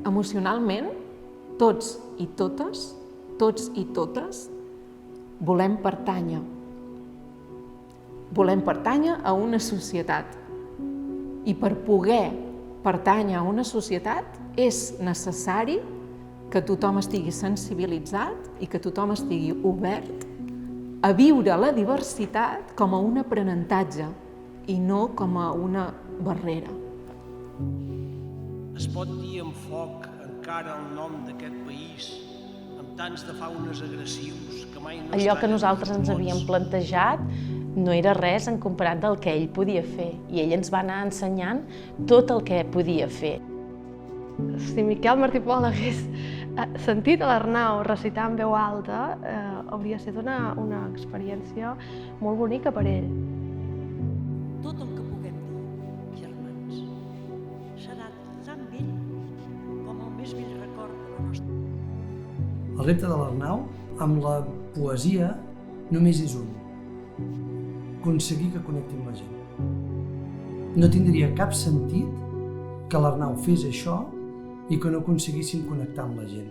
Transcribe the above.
Emocionalment, tots i totes, volem pertànyer. Volem pertànyer a una societat. I per poder pertànyer a una societat és necessari que tothom estigui sensibilitzat i que tothom estigui obert a viure la diversitat com a un aprenentatge i no com a una barrera. Es pot dir amb foc encara el nom d'aquest país, amb tants de faunes agressius que mai no... Allò que nosaltres ens havíem plantejat no era res en comparat del que ell podia fer, i ell ens va anar ensenyant tot el que podia fer. Si Miquel Martí Pol hagués sentit a l'Arnau recitar en veu alta, hauria estat una experiència molt bonica per ell. Tot el que puguem dir, germans, serà tan vell com el més vell record de la nostra. El repte de l'Arnau, amb la poesia, només és un: aconseguir que connecti amb la gent. No tindria cap sentit que l'Arnau fes això i que no aconseguíssim connectar amb la gent.